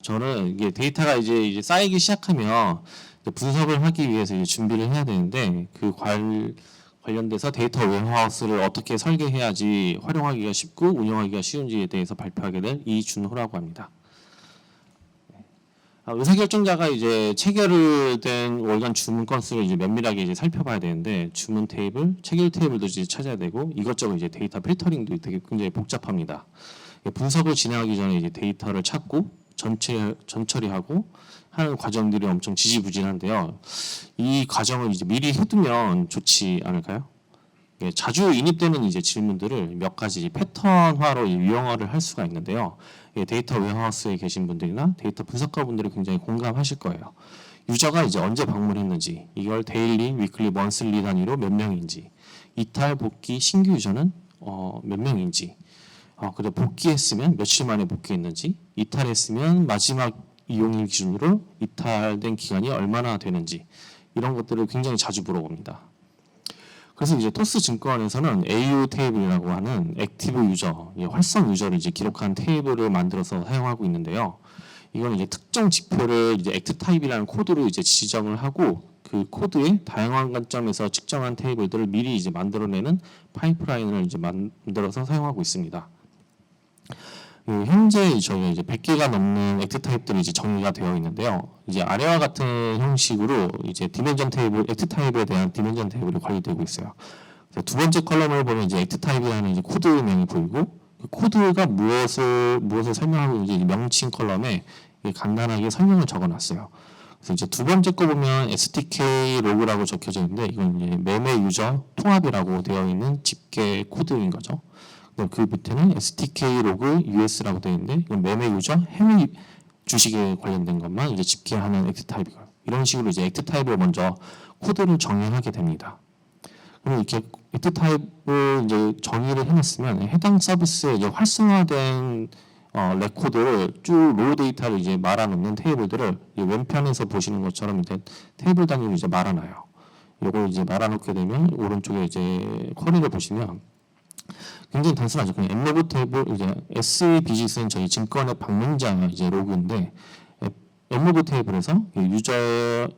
저는 이게 데이터가 이제 쌓이기 시작하면 이제 분석을 하기 위해서 이제 준비를 해야 되는데 관련돼서 데이터 웨어하우스를 어떻게 설계해야지 활용하기가 쉽고 운영하기가 쉬운지에 대해서 발표하게 될 이준호라고 합니다. 의사결정자가 이제 체결을 된 월간 주문 건수를 이제 면밀하게 이제 살펴봐야 되는데 주문 테이블, 체결 테이블도 이제 찾아야 되고 이것저것 이제 데이터 필터링도 되게 굉장히 복잡합니다. 분석을 진행하기 전에 이제 데이터를 찾고 전처리하고 하는 과정들이 엄청 지지부진한데요. 이 과정을 이제 미리 해두면 좋지 않을까요? 자주 인입되는 이제 질문들을 몇 가지 패턴화로 유형화를 할 수가 있는데요. 데이터 웨어하우스에 계신 분들이나 데이터 분석가분들이 굉장히 공감하실 거예요. 유저가 이제 언제 방문했는지, 이걸 데일리, 위클리, 먼슬리 단위로 몇 명인지, 이탈, 복귀, 신규 유저는 몇 명인지, 그리고 복귀했으면 며칠 만에 복귀했는지, 이탈했으면 마지막 이용일 기준으로 이탈된 기간이 얼마나 되는지 이런 것들을 굉장히 자주 물어봅니다. 그래서 이제 토스 증권에서는 AU 테이블이라고 하는 액티브 유저, 활성 유저를 이제 기록한 테이블을 만들어서 사용하고 있는데요. 이건 이제 특정 지표를 이제 액트 타입이라는 코드로 이제 지정을 하고 그 코드의 다양한 관점에서 측정한 테이블들을 미리 이제 만들어내는 파이프라인을 이제 만들어서 사용하고 있습니다. 현재 저희가 이제 100개가 넘는 액트 타입들이 이제 정리가 되어 있는데요. 이제 아래와 같은 형식으로 이제 디멘전 테이블, 액트 타입에 대한 디멘전 테이블이 관리되고 있어요. 두 번째 컬럼을 보면 이제 액트 타입이라는 이제 코드명이 보이고 그 코드가 무엇을 설명하고 있는지 명칭 컬럼에 간단하게 설명을 적어놨어요. 그래서 이제 두 번째 거 보면 STK 로그라고 적혀져 있는데 이건 이제 매매 유저 통합이라고 되어 있는 집계 코드인 거죠. 그 밑에는 STK 로그 US라고 되어 있는데 이건 매매 유저 해외 주식에 관련된 것만 이제 집계하는 액트 타입이고 이런 식으로 이제 액트 타입을 먼저 코드를 정의하게 됩니다. 그럼 이렇게 액트 타입을 이제 정의를 해놨으면 해당 서비스에 이제 활성화된 레코드를 쭉 로우 데이터를 이제 말아놓는 테이블들을 왼편에서 보시는 것처럼 이제 테이블 단위로 이제 말아놔요. 이걸 이제 말아놓게 되면 오른쪽에 이제 쿼리를 보시면 굉장히 단순하죠. 그냥 앱로그 테이블 이제 SBGS는 저희 증권의 방문자 이제 로그인데 앱로그 테이블에서 유저의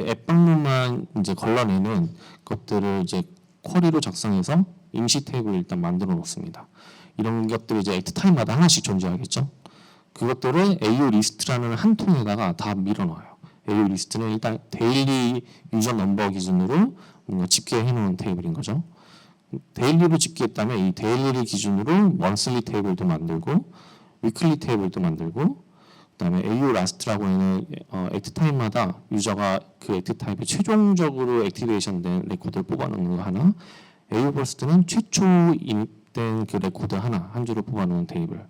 앱 방문만 이제 걸러내는 것들을 이제 쿼리로 작성해서 임시 테이블을 일단 만들어 놓습니다. 이런 것들이 이제 액트 타입마다 하나씩 존재하겠죠. 그것들을 AU 리스트라는 한 통에다가 다 밀어넣어요. AU 리스트는 일단 데일리 유저 넘버 기준으로 뭔가 집계해 놓은 테이블인 거죠. 데일리로 집계했다면 이 데일리를 기준으로 먼슬리 테이블도 만들고 위클리 테이블도 만들고 그다음에 AU 라스트라고 하는 액트 타입마다 유저가 그 액트 타입에 최종적으로 액티베이션된 레코드를 뽑아놓는 거 하나, AU 버스트는 최초 인입된 그 레코드 하나 한 줄을 뽑아놓은 테이블.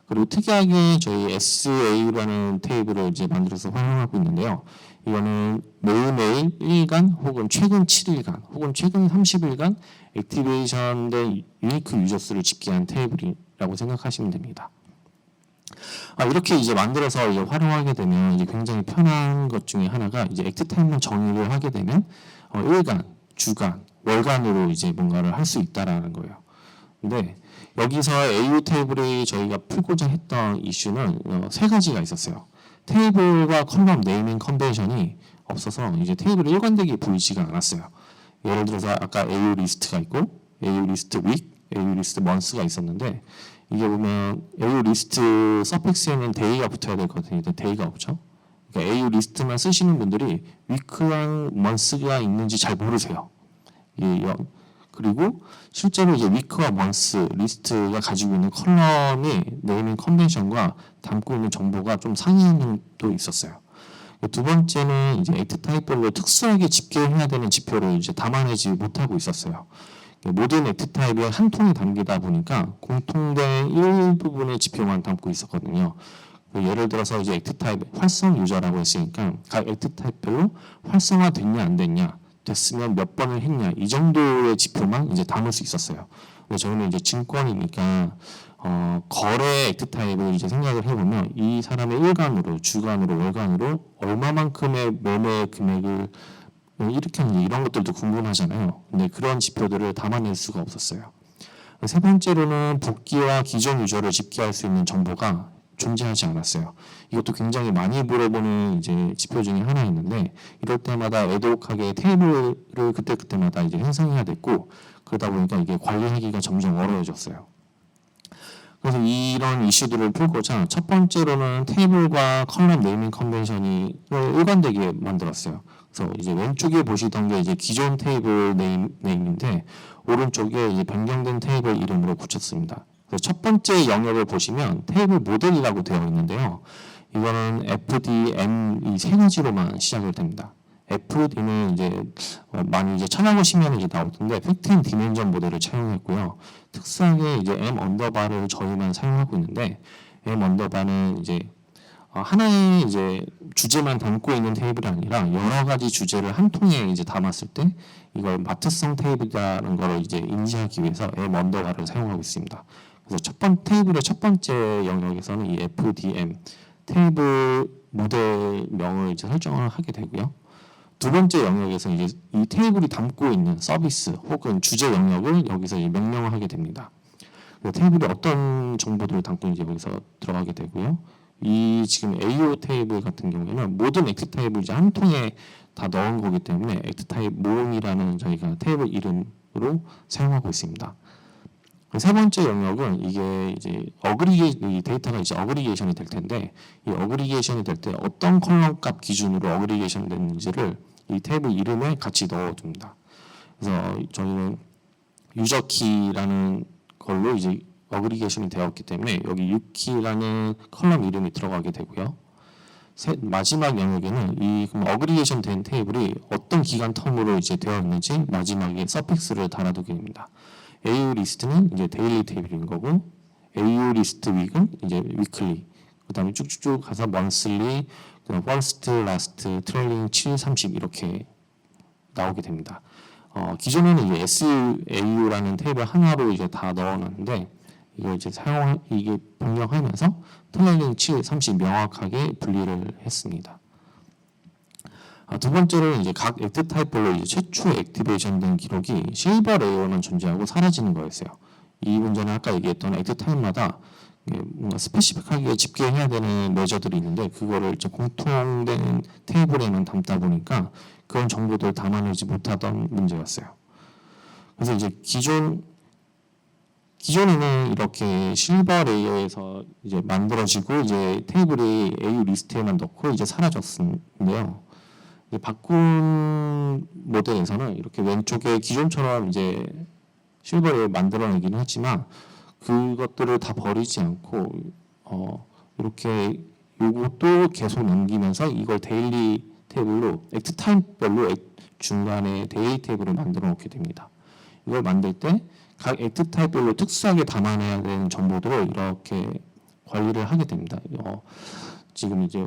그리고 특이하게 저희 SA라는 테이블을 이제 만들어서 활용하고 있는데요. 이거는 매일매일 1일간 혹은 최근 7일간 혹은 최근 30일간 액티베이션된 유니크 유저 수를 집계한 테이블이라고 생각하시면 됩니다. 이렇게 이제 만들어서 이제 활용하게 되면 이제 굉장히 편한 것 중에 하나가 이제 액트 타입만 정의를 하게 되면 일간, 주간, 월간으로 이제 뭔가를 할 수 있다라는 거예요. 근데 여기서 AU 테이블이 저희가 풀고자 했던 이슈는 세 가지가 있었어요. 테이블과 컬럼 네이밍 컨벤션이 없어서 이제 테이블이 일관되게 보이지가 않았어요. 예를 들어서 아까 AU 리스트가 있고 AU 리스트 week, AU 리스트 month가 있었는데 이게 보면 AU 리스트 서픽스에는 day가 붙어야 될 것 같은데 day가 없죠. 그러니까 AU 리스트만 쓰시는 분들이 week랑 month가 있는지 잘 모르세요. 그리고 실제로 이제 위크와 먼스 리스트가 가지고 있는 컬럼이 네이밍 컨벤션과 담고 있는 정보가 좀 상이하는 도 있었어요. 두 번째는 이제 액트 타입별로 특수하게 집계해야 되는 지표를 이제 담아내지 못하고 있었어요. 모든 액트 타입이 한 통에 담기다 보니까 공통된 일부분의 지표만 담고 있었거든요. 예를 들어서 이제 액트 타입 활성 유저라고 했으니까 각 액트 타입별로 활성화됐냐 안 됐냐 됐으면 몇 번을 했냐 이 정도의 지표만 이제 담을 수 있었어요. 근데 저희는 이제 증권이니까 거래 액트 타입을 이제 생각을 해보면 이 사람의 일간으로, 주간으로, 월간으로 얼마만큼의 매매 금액을 일으켰는지 이런 것들도 궁금하잖아요. 근데 그런 지표들을 담아낼 수가 없었어요. 세 번째로는 복귀와 기존 유저를 집계할 수 있는 정보가 존재하지 않았어요. 이것도 굉장히 많이 물어보는 이제 지표 중에 하나였는데 이럴 때마다 애도하게 테이블을 그때마다 이제 생성해야 됐고 그러다 보니까 이게 관리하기가 점점 어려워졌어요. 그래서 이런 이슈들을 풀고자 첫 번째로는 테이블과 컬럼 네이밍 컨벤션을 일관되게 만들었어요. 그래서 이제 왼쪽에 보시던 게 이제 기존 테이블 네임인데 오른쪽에 이제 변경된 테이블 이름으로 붙였습니다. 그래서 첫 번째 영역을 보시면 테이블 모델이라고 되어 있는데요. 이거는 FDM 이 세 가지로만 시작을 됩니다. FD는 이제 많이 이제 찾아보시면 이제 나올 텐데 팩트 앤 디멘전 모델을 차용했고요. 특수하게 이제 M 언더바를 저희만 사용하고 있는데 M 언더바는 이제 하나의 이제 주제만 담고 있는 테이블이 아니라 여러 가지 주제를 한 통에 이제 담았을 때 이걸 마트성 테이블이라는 걸 이제 인지하기 위해서 M 언더바를 사용하고 있습니다. 그래서 테이블의 첫 번째 영역에서는 이 FDM 테이블 모델명을 이제 설정을 하게 되고요. 두 번째 영역에서 이제 이 테이블이 담고 있는 서비스 혹은 주제 영역을 여기서 이제 명령을 하게 됩니다. 테이블이 어떤 정보들을 담고 있는지 여기서 들어가게 되고요. 이 지금 AO 테이블 같은 경우에는 모든 액트 타입을 이제 한 통에 다 넣은 거기 때문에 액트 타입 모음이라는 저희가 테이블 이름으로 사용하고 있습니다. 세 번째 영역은 이게 이제 이 데이터가 이제 어그리게이션이 될 텐데 이 어그리게이션이 될 때 어떤 컬럼 값 기준으로 어그리게이션이 됐는지를 이 테이블 이름에 같이 넣어줍니다. 그래서 저희는 유저 키라는 걸로 이제 어그리게이션이 되었기 때문에 여기 유키라는 컬럼 이름이 들어가게 되고요. 마지막 영역에는 이 어그리게이션 된 테이블이 어떤 기간 텀으로 이제 되어 있는지 마지막에 서픽스를 달아두게 됩니다. AU 리스트는 이제 데일리 테이블인 거고 AU 리스트 윅은 이제 위클리 그다음에 쭉쭉쭉 가서 monthly, first, last, trailing 7, 30 이렇게 나오게 됩니다. 기존에는 이제 SAU라는 테이블 하나로 이제 다 넣어놨는데 이걸 이제 이게 변경하면서 트레일링 7, 30 명확하게 분리를 했습니다. 두 번째로는 이제 각 액트 타입별로 이제 최초 액티베이션된 기록이 실버 레이어는 존재하고 사라지는 거였어요. 이 문제는 아까 얘기했던 액트 타입마다 뭔가 스페시픽하게 집계해야 되는 메저들이 있는데 그거를 이제 공통된 테이블에만 담다 보니까 그런 정보들을 담아내지 못하던 문제였어요. 그래서 이제 기존에는 이렇게 실버 레이어에서 이제 만들어지고 이제 테이블이 AU 리스트에만 넣고 이제 사라졌는데요. 바꾼 모델에서는 이렇게 왼쪽에 기존처럼 이제 실버를 만들어내기는 하지만 그것들을 다 버리지 않고 이렇게 요것도 계속 넘기면서 이걸 데일리 테이블로 액트 타입별로 중간에 데일리 테이블을 만들어 놓게 됩니다. 이걸 만들 때 각 액트 타입별로 특수하게 담아내야 되는 정보들을 이렇게 관리를 하게 됩니다. 지금 이제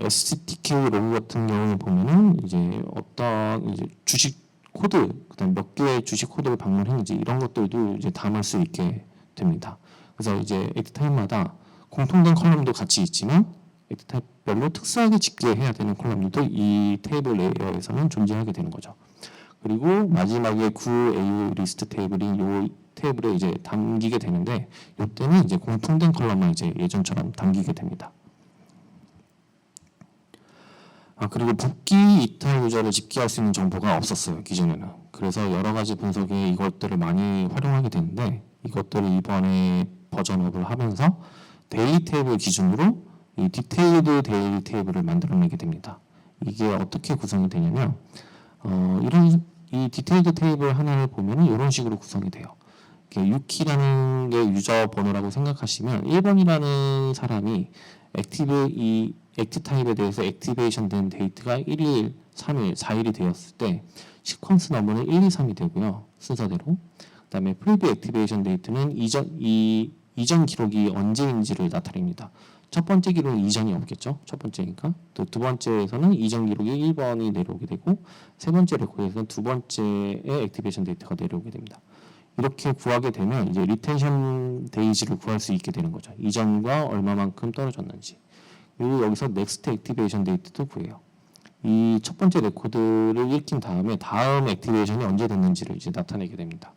STK 로그 같은 경우에 보면은 이제 어떤 이제 주식 코드, 그다음 몇 개의 주식 코드를 방문했는지 이런 것들도 이제 담을 수 있게 됩니다. 그래서 이제 액트 타입마다 공통된 컬럼도 같이 있지만 액트 타입별로 특수하게 집계해야 되는 컬럼들도 이 테이블 레이어에서는 존재하게 되는 거죠. 그리고 마지막에 구 AU 리스트 테이블이 이 테이블에 이제 담기게 되는데 이때는 이제 공통된 컬럼만 이제 예전처럼 담기게 됩니다. 그리고 복귀 이탈 유저를 집계할 수 있는 정보가 없었어요, 기존에는. 그래서 여러 가지 분석에 이것들을 많이 활용하게 되는데 이것들을 이번에 버전업을 하면서 데일리 테이블 기준으로 이 디테일드 데일리 테이블을 만들어내게 됩니다. 이게 어떻게 구성이 되냐면 이 디테일드 테이블 하나를 보면 이런 식으로 구성이 돼요. 유키라는 게 유저 번호라고 생각하시면 1번이라는 사람이 이 액트 타입에 대해서 액티베이션 된 데이트가 1일, 3일, 4일이 되었을 때 시퀀스 넘버는 1, 2, 3이 되고요. 순서대로. 그 다음에 프리뷰 액티베이션 데이트는 이전 기록이 언제인지를 나타냅니다. 첫 번째 기록은 이전이 없겠죠. 첫 번째니까. 또 두 번째에서는 이전 기록이 1번이 내려오게 되고 세 번째 레코드에서는 두 번째의 액티베이션 데이터가 내려오게 됩니다. 이렇게 구하게 되면 이제 리텐션 데이지를 구할 수 있게 되는 거죠. 이전과 얼마만큼 떨어졌는지. 그리고 여기서 넥스트 액티베이션 데이트도 구해요. 이 첫 번째 레코드를 읽힌 다음에 다음 액티베이션이 언제 됐는지를 이제 나타내게 됩니다.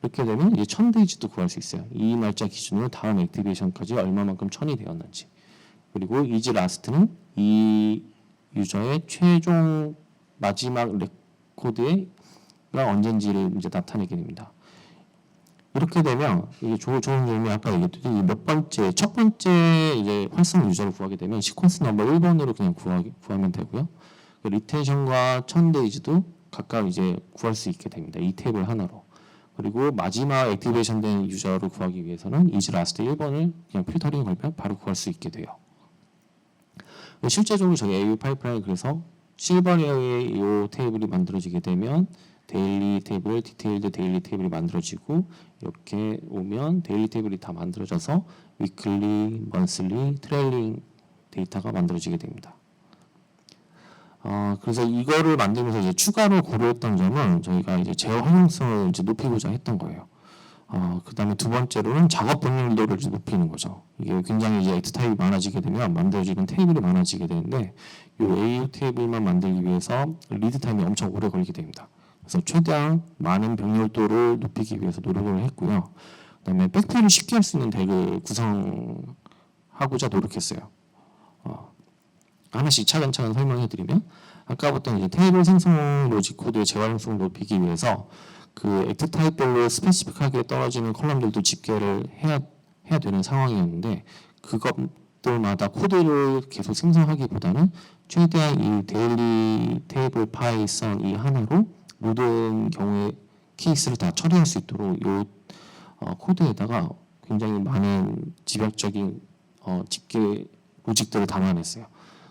이렇게 되면 이제 1000데이지도 구할 수 있어요. 이 날짜 기준으로 다음 액티베이션까지 얼마만큼 1000이 되었는지. 그리고 이즈 라스트는 이 유저의 최종 마지막 레코드가 언젠지를 이제 나타내게 됩니다. 이렇게 되면 이게 좋은 점이 아까 얘기했듯이 첫 번째 이제 활성 유저를 구하게 되면 시퀀스 넘버 1번으로 그냥 구하면 되고요. 리텐션과 1000데이지도 각각 이제 구할 수 있게 됩니다. 이 테이블 하나로. 그리고 마지막 액티베이션 된 유저를 구하기 위해서는 이즈 라스트 1번을 그냥 필터링 걸면 바로 구할 수 있게 돼요. 실제적으로 저희 AU 파이프라인 그래서 실버레어의 이 테이블이 만들어지게 되면 데일리 테이블, 디테일드 데일리 테이블이 만들어지고 이렇게 오면 데일리 테이블이 다 만들어져서 위클리, 먼슬리, 트레일링 데이터가 만들어지게 됩니다. 그래서 이거를 만들면서 이제 추가로 고려했던 점은 저희가 이제 제어 활용성을 이제 높이고자 했던 거예요. 그 다음에 두 번째로는 작업 병렬도를 높이는 거죠. 이게 굉장히 이제 액트 타입이 많아지게 되면 만들어지는 테이블이 많아지게 되는데 이 AU 테이블만 만들기 위해서 리드 타임이 엄청 오래 걸리게 됩니다. 그래서 최대한 많은 병렬도를 높이기 위해서 노력을 했고요. 그 다음에 백필을 쉽게 할 수 있는 덱을 구성하고자 노력했어요. 하나씩 차근차근 설명해드리면 아까부터 이제 테이블 생성 로직 코드의 재활용성을 높이기 위해서 그 액트 타입별로 스페시픽하게 떨어지는 컬럼들도 집계를 해야 되는 상황이었는데 그것들마다 코드를 계속 생성하기보다는 최대한 이 데일리 테이블 파이썬 이 하나로 모든 경우의 케이스를 다 처리할 수 있도록 이 코드에다가 굉장히 많은 집약적인 집계 로직들을 담아냈어요.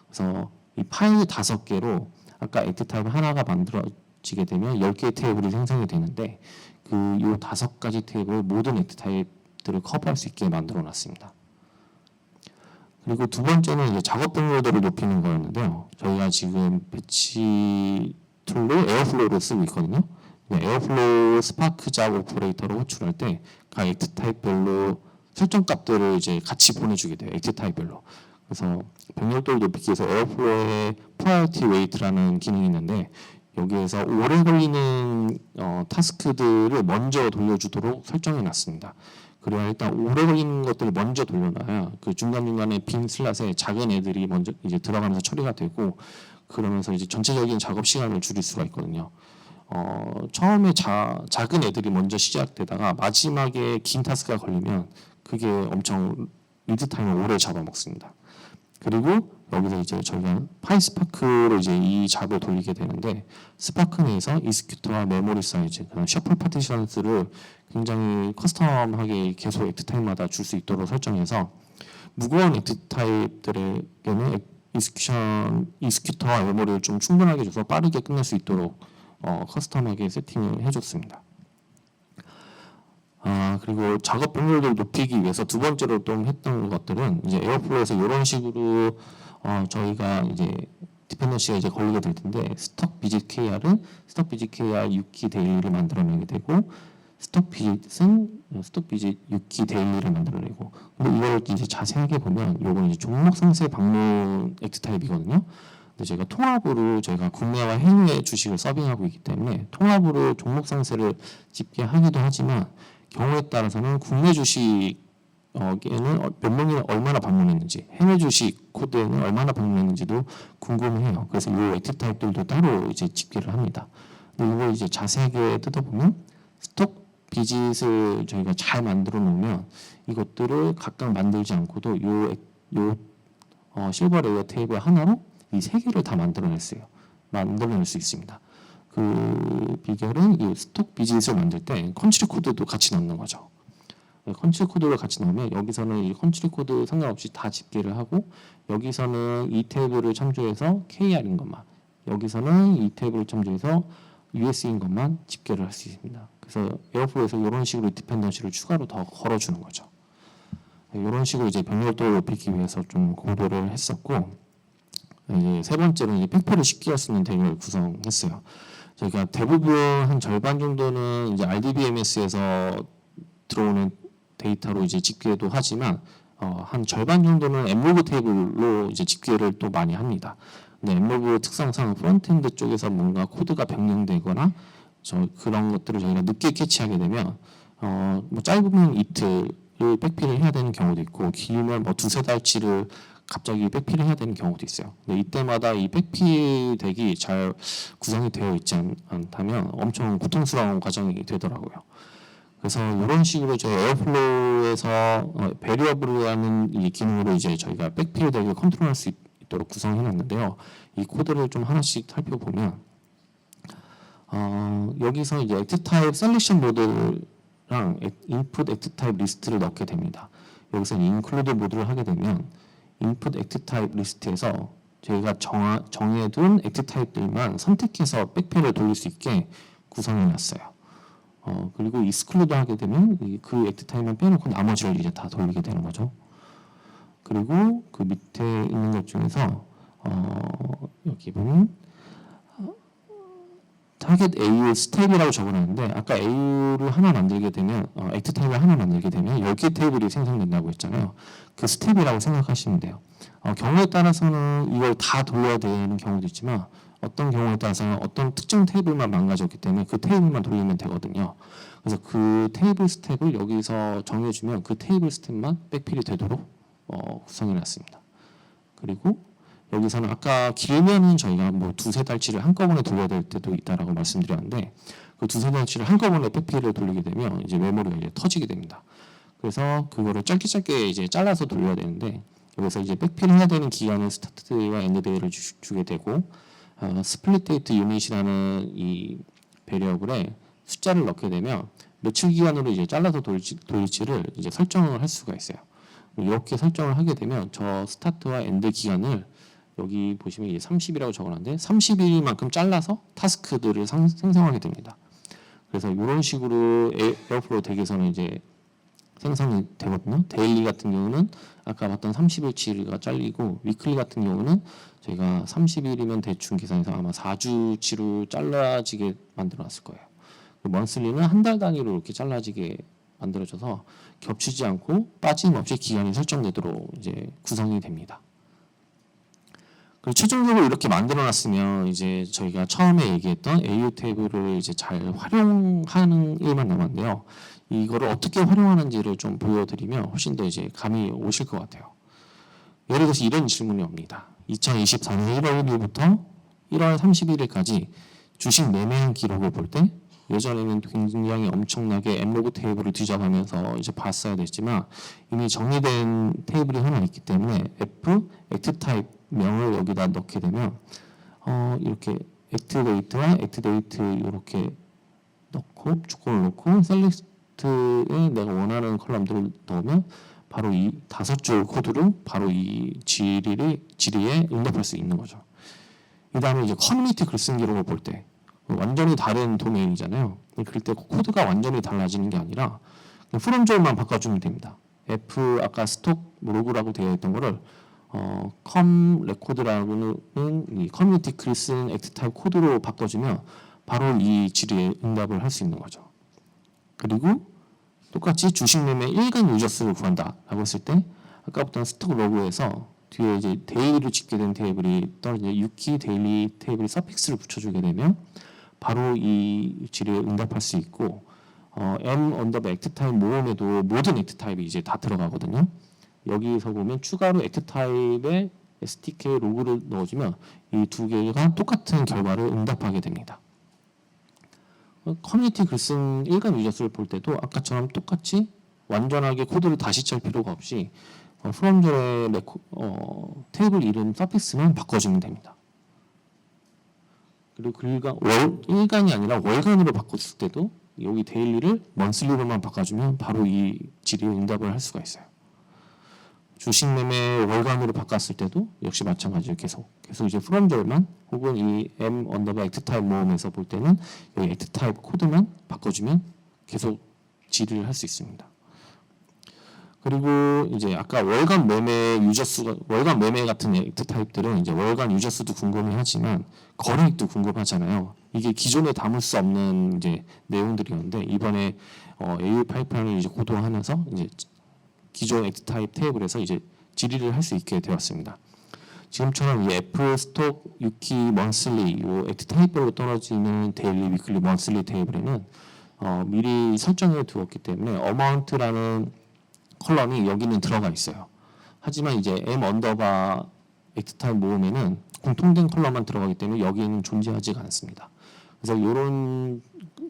그래서 이 파일 5개로 아까 액트 타입 하나가 만들어지게 되면 10개의 테이블이 생성이 되는데 이 5가지 테이블 모든 액트 타입들을 커버할 수 있게 만들어 놨습니다. 그리고 두 번째는 이제 작업 병렬도를 높이는 거였는데요. 저희가 지금 배치 툴로 에어플로우를 쓰고 있거든요. 에어플로우 스파크 잡 오퍼레이터로 호출할 때 각 액트 타입별로 설정 값들을 이제 같이 보내주게 돼요. 액트 타입별로. 그래서 병렬도를 높이기 위해서 에어플로우의 프라이어티 웨이트라는 기능이 있는데 여기에서 오래 걸리는 타스크들을 먼저 돌려주도록 설정해 놨습니다. 그래야 일단 오래 걸리는 것들을 먼저 돌려놔야 그 중간중간에 빈 슬롯에 작은 애들이 먼저 이제 들어가면서 처리가 되고 그러면서 이제 전체적인 작업 시간을 줄일 수가 있거든요. 처음에 작은 애들이 먼저 시작되다가 마지막에 긴 타스크가 걸리면 그게 엄청 리드 타임을 오래 잡아먹습니다. 그리고 여기서 이제 저희가 파이스파크로 이제 이 잡을 돌리게 되는데 스파크 내에서 이스큐터와 메모리 사이즈, 셔플 파티션스를 굉장히 커스텀하게 계속 액트 타입마다 줄 수 있도록 설정해서 무거운 액트 타입들에게는 이스큐터와 메모리를 좀 충분하게 줘서 빠르게 끝낼 수 있도록 커스텀하게 세팅을 해줬습니다. 그리고 작업 병렬도를 높이기 위해서 두 번째로 또 했던 것들은 이제 에어플로우에서 이런 식으로 저희가 이제 디펜던시가 이제 걸리게 될 텐데 스톡 비짓 KR은 스톡 비짓 KR 6키 데일리를 만들어내게 되고 스톡 비짓은 스톡 비짓 6키 데일리를 만들어내고 근데 이걸 이제 자세하게 보면 요건 이제 종목 상세 방문 액트 타입이거든요. 근데 저희가 통합으로 저희가 국내와 해외 주식을 서빙하고 있기 때문에 통합으로 종목 상세를 집계하기도 하지만 경우에 따라서는 국내 주식에는 몇 명이 얼마나 방문했는지 해외 주식 코드에는 얼마나 방문했는지도 궁금해요. 그래서 이 액티브 타입들도 따로 이제 집계를 합니다. 근데 이걸 이제 자세하게 뜯어보면 스톡 비짓을 저희가 잘 만들어 놓으면 이것들을 각각 만들지 않고도 실버 레이어 테이블 하나로 이 3개를 다 만들어낼 수 있습니다. 그 비결은 이 스톡 비짓을 만들 때 컨트리 코드도 같이 넣는 거죠. 컨트리 코드를 같이 넣으면 여기서는 이 컨트리 코드 상관없이 다 집계를 하고 여기서는 이 테이블을 참조해서 KR인 것만 여기서는 이 테이블을 참조해서 US인 것만 집계를 할 수 있습니다. 그래서 에어플로우에서 이런 식으로 디펜던시를 추가로 더 걸어주는 거죠. 이런 식으로 이제 병렬도를 높이기 위해서 좀 고려를 했었고 이제 세 번째는 이제 팩포를 쉽게 할 수 있는 덱을 구성했어요. 저희가 대부분 한 절반 정도는 이제 RDBMS에서 들어오는 데이터로 이제 집계도 하지만 한 절반 정도는 엠로그 테이블로 이제 집계를 또 많이 합니다. 근데 엠로그 특성상 프론트엔드 쪽에서 뭔가 코드가 변경되거나 그런 것들을 저희가 늦게 캐치하게 되면 뭐 짧으면 이틀을 백필을 해야 되는 경우도 있고 길면 뭐 두세 달치를 갑자기 백필을 해야 되는 경우도 있어요. 근데 이때마다 이 백필덱이 잘 구성이 되어 있지 않다면 엄청 고통스러운 과정이 되더라고요. 그래서 이런 식으로 저희 에어플로우에서 베리어블이라는 이 기능으로 이제 저희가 백필 덱을 컨트롤할 수 있도록 구성해놨는데요. 이 코드를 좀 하나씩 살펴보면 여기서 이제 액트 타입 셀렉션 모드랑 인풋 액트 타입 리스트를 넣게 됩니다. 여기서 인클루드 모드를 하게 되면 인풋 액트 타입 리스트에서 저희가 정해둔 액트 타입들만 선택해서 백필을 돌릴 수 있게 구성해놨어요. 그리고 익스클루드 하게 되면 그 액트 타입만 빼놓고 나머지를 이제 다 돌리게 되는 거죠. 그리고 그 밑에 있는 것 중에서 여기 보면 타겟 AU 스텝이라고 적어놨는데 아까 AU를 하나 만들게 되면 액트 타입을 하나 만들게 되면 10개 테이블이 생성된다고 했잖아요. 그 스텝이라고 생각하시면 돼요. 경우에 따라서는 이걸 다 돌려야 되는 경우도 있지만 어떤 경우에 따라서는 어떤 특정 테이블만 망가졌기 때문에 그 테이블만 돌리면 되거든요. 그래서 그 테이블 스텝을 여기서 정해주면 그 테이블 스텝만 백필이 되도록 구성해놨습니다. 그리고 여기서는 아까 길면은 저희가 뭐 두세 달치를 한꺼번에 돌려야 될 때도 있다라고 말씀드렸는데 그 두세 달치를 한꺼번에 백필을 돌리게 되면 이제 메모리가 이제 터지게 됩니다. 그래서 그거를 짧게 이제 잘라서 돌려야 되는데 여기서 이제 백필 해야 되는 기간을 스타트와 엔드데이를 주게 되고 스플릿 데이트 유닛이라는 이 베리어블에 숫자를 넣게 되면 며칠 기간으로 이제 잘라서 돌릴지를 이제 설정을 할 수가 있어요. 이렇게 설정을 하게 되면 저 스타트와 엔드 기간을 여기 보시면 이제 30이라고 적어놨는데 30일만큼 잘라서 타스크들을 생성하게 됩니다. 그래서 이런 식으로 에어플로우 덱에서는 이제 생성이 되거든요. 데일리 같은 경우는 아까 봤던 30일치가 잘리고 위클리 같은 경우는 저희가 30일이면 대충 계산해서 아마 4주치로 잘라지게 만들어놨을 거예요. 먼슬리는 한 달 단위로 이렇게 잘라지게 만들어져서 겹치지 않고 빠짐없이 기간이 설정되도록 이제 구성이 됩니다. 그리고 최종적으로 이렇게 만들어놨으면 이제 저희가 처음에 얘기했던 AU 테이블을 이제 잘 활용하는 일만 남았는데요. 이거를 어떻게 활용하는지를 좀 보여드리면 훨씬 더 이제 감이 오실 것 같아요. 예를 들어서 이런 질문이 옵니다. 2024년 1월 1일부터 1월 31일까지 주식 매매한 기록을 볼 때 예전에는 굉장히 엄청나게 엠로그 테이블을 뒤져가면서 이제 봤어야 됐지만 이미 정리된 테이블이 하나 있기 때문에 F 액트 타입 명을 여기다 넣게 되면 이렇게 액트 데이트와 액트 데이트 이렇게 넣고 조건을 넣고 셀렉트에 내가 원하는 컬럼들을 넣으면 바로 이 5줄 코드로 바로 이 지리에 응답할 수 있는 거죠. 이 다음에 이제 커뮤니티 글쓴 기록을 볼 때 완전히 다른 도메인이잖아요. 그럴 때 코드가 완전히 달라지는 게 아니라 프롬졸만 바꿔주면 됩니다. F 아까 스톡 로그라고 되어 있던 거를 컴 레코드라고는 이 커뮤니티 글쓴 액트 타입 코드로 바꿔주면 바로 이 지리에 응답을 할 수 있는 거죠. 그리고 똑같이 주식 매매 일간 유저 수를 구한다라고 했을 때 아까부터 스톡 로그에서 뒤에 이제 데일리로 집계 된 테이블이 떨어지는 6키 데일리 테이블 서픽스를 붙여주게 되면 바로 이 지리에 응답할 수 있고 M 언더바 액트 타입 모음에도 모든 액트 타입이 이제 다 들어가거든요. 여기서 보면 추가로 액트 타입에 STK 로그를 넣어주면 이 두 개가 똑같은 결과를 응답하게 됩니다. 커뮤니티 글쓴 일간 유저 수를 볼 때도 아까처럼 똑같이 완전하게 코드를 다시 짤 필요가 없이 프롬졸의 테이블 이름 서피스만 바꿔주면 됩니다. 그리고 일간이 아니라 월간으로 바꿨을 때도 여기 데일리를 먼슬리로만 바꿔주면 바로 이 지리에 응답을 할 수가 있어요. 주식 매매 월간으로 바꿨을 때도 역시 마찬가지로 계속 이제 프롬졸만 혹은 이 M 언더바 액트 타입 모음에서 볼 때는 여기 액트 타입 코드만 바꿔주면 계속 지리를 할 수 있습니다. 그리고 이제 아까 월간 매매 같은 액트 타입들은 이제 월간 유저 수도 궁금해하지만 거래액도 궁금하잖아요. 이게 기존에 담을 수 없는 이제 내용들이었는데 이번에 AU 파이프라인을 이제 고도화하면서 이제 기존 액트 타입 테이블에서 이제 질의를 할 수 있게 되었습니다. 지금처럼 이 F 스톡 6키 먼슬리 이 액트 타입별로 떨어지는 데일리, 위클리, 먼슬리 테이블에는 미리 설정해 두었기 때문에 amount라는 컬럼이 여기는 들어가 있어요. 하지만 이제 m 언더바 액트 타입 모음에는 공통된 컬럼만 들어가기 때문에 여기에는 존재하지가 않습니다. 그래서 이런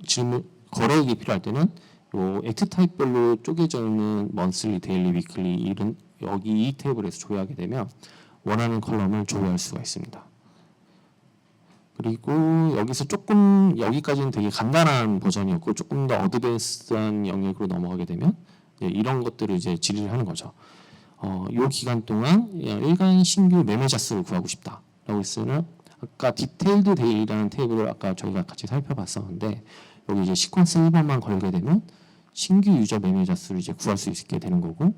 질문 거래액이 필요할 때는 요 액트 타입별로 쪼개져 있는 monthly, daily, weekly 이런 여기 이 테이블에서 조회하게 되면 원하는 컬럼을 조회할 수가 있습니다. 그리고 여기서 조금 여기까지는 되게 간단한 버전이었고 조금 더 어드밴스한 영역으로 넘어가게 되면 이런 것들을 이제 질의를 하는 거죠. 요 기간 동안 일간 신규 매매자 수를 구하고 싶다라고 했으면 아까 디테일드 데이라는 테이블을 아까 저희가 같이 살펴봤었는데 여기 이제 시퀀스 1번만 걸게 되면 신규 유저 매매자 수를 이제 구할 수 있게 되는 거고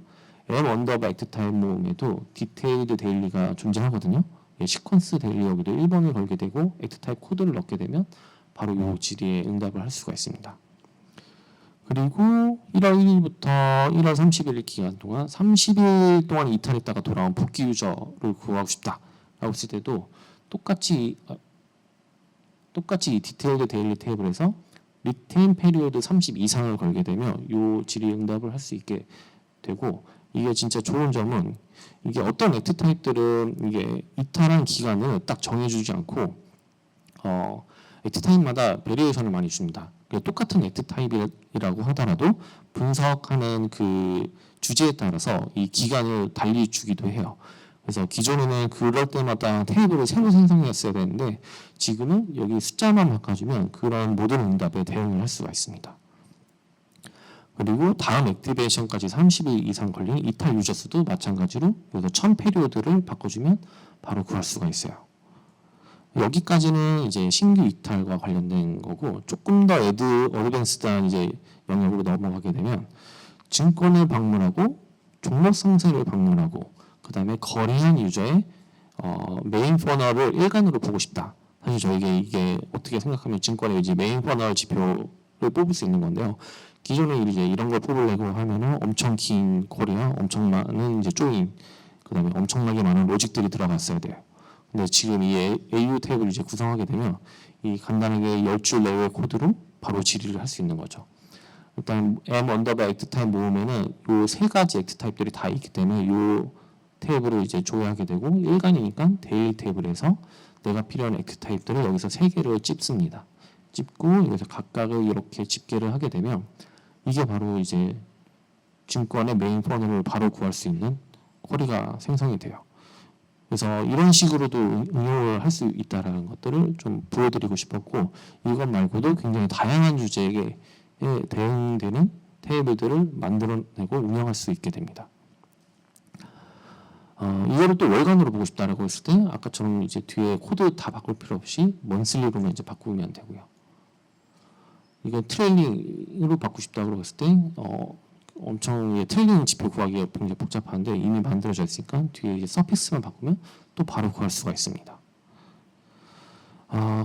m 언더바 액트 타입 모음에도 디테일드 데일리가 존재하거든요. 시퀀스 데일리 여기도 1번을 걸게 되고 액트 타입 코드를 넣게 되면 바로 요 질의에 응답을 할 수가 있습니다. 그리고 1월 1일부터 1월 30일 기간 동안 30일 동안 이탈했다가 돌아온 복귀 유저를 구하고 싶다라고 했을 때도 똑같이 이 디테일드 데일리 테이블에서 리테인 페리오드 30 이상을 걸게 되면 요 질의 응답을 할 수 있게 되고 이게 진짜 좋은 점은 이게 어떤 액트 타입들은 이게 이탈한 기간을 딱 정해주지 않고 액트 타입마다 베리에이션을 많이 줍니다. 똑같은 액트 타입이라고 하더라도 분석하는 그 주제에 따라서 이 기간을 달리 주기도 해요. 그래서 기존에는 그럴 때마다 테이블을 새로 생성했어야 되는데 지금은 여기 숫자만 바꿔주면 그런 모든 응답에 대응을 할 수가 있습니다. 그리고 다음 액티베이션까지 30일 이상 걸린 이탈 유저 수도 마찬가지로 여기서 1000페리오드를 바꿔주면 바로 구할 수가 있어요. 여기까지는 이제 신규 이탈과 관련된 거고 조금 더 어드밴스드한 이제 영역으로 넘어가게 되면 증권을 방문하고 종목 상세를 방문하고 그 다음에 거래한 유저의 메인 퍼널을 일간으로 보고 싶다. 사실 저에게 이게 어떻게 생각하면 증권의 이제 메인 퍼널 지표를 뽑을 수 있는 건데요. 기존에 이제 이런 걸 뽑으려고 하면은 엄청 긴 콜이랑 엄청 많은 이제 조인, 그 다음에 엄청나게 많은 로직들이 들어갔어야 돼요. 근데 지금 이 AU 탭을 이제 구성하게 되면 이 간단하게 10줄 내외의 코드로 바로 질의를 할 수 있는 거죠. 일단 m 언더바 액트 타입 모음에는 요 세 가지 액트 타입들이 다 있기 때문에 요 탭으로 이제 조회하게 되고 일간이니까 데일리 탭에서 내가 필요한 액트 타입들을 여기서 세 개를 찝습니다. 찝고 여기서 각각을 이렇게 집계를 하게 되면 이게 바로 이제 증권의 메인 퍼널을 바로 구할 수 있는 쿼리가 생성이 돼요. 그래서 이런 식으로도 응용을 할 수 있다는 것들을 좀 보여드리고 싶었고 이것 말고도 굉장히 다양한 주제에 대응되는 테이블들을 만들어내고 운영할 수 있게 됩니다. 이거를 또 월간으로 보고 싶다라고 했을 때 아까처럼 이제 뒤에 코드 다 바꿀 필요 없이 먼슬리로만 이제 바꾸면 되고요. 이거 트레일링으로 바꾸고 싶다고 했을 때 엄청 트레일링 지표 구하기가 굉장히 복잡한데 이미 만들어져 있으니까 뒤에 이제 서피스만 바꾸면 또 바로 구할 수가 있습니다.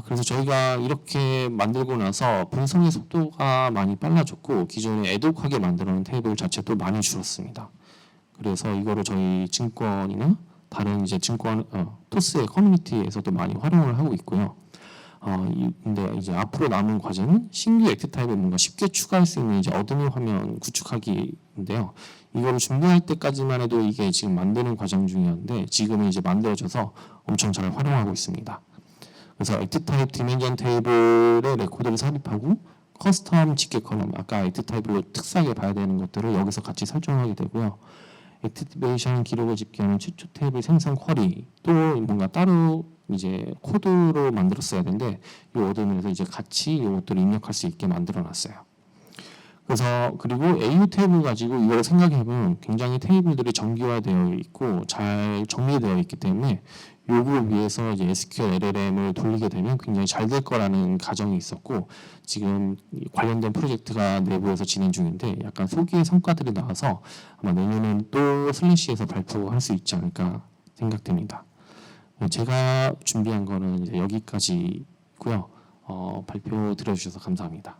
그래서 저희가 이렇게 만들고 나서 분석의 속도가 많이 빨라졌고 기존에 애독하게 만들어 놓은 테이블 자체도 많이 줄었습니다. 그래서 이거를 저희 증권이나 다른 이제 증권 토스의 커뮤니티에서도 많이 활용을 하고 있고요. 근데 이제 앞으로 남은 과제는 신규 액트 타입을 뭔가 쉽게 추가할 수 있는 이제 어드민 화면 구축하기인데요. 이거를 준비할 때까지만 해도 이게 지금 만드는 과정 중이었는데 지금은 이제 만들어져서 엄청 잘 활용하고 있습니다. 그래서 액트 타입 디멘전 테이블의 레코드를 삽입하고 커스텀 집계 컬럼, 아까 액트 타입으로 특수하게 봐야 되는 것들을 여기서 같이 설정하게 되고요. 액티베이션 기록을 집계하는 최초 테이블 생성 쿼리 또 뭔가 따로 이제 코드로 만들었어야 되는데 이 어드민에서 이제 같이 이것들을 입력할 수 있게 만들어놨어요. 그래서 그리고 AU 테이블 가지고 이걸 생각해보면 굉장히 테이블들이 정기화되어 있고 잘 정리되어 있기 때문에 요구를 위해서 이제 SQL LLM을 돌리게 되면 굉장히 잘 될 거라는 가정이 있었고 지금 관련된 프로젝트가 내부에서 진행 중인데 약간 소기의 성과들이 나와서 아마 내년엔 또 슬래시에서 발표할 수 있지 않을까 생각됩니다. 제가 준비한 거는 이제 여기까지고요. 발표 들어주셔서 감사합니다.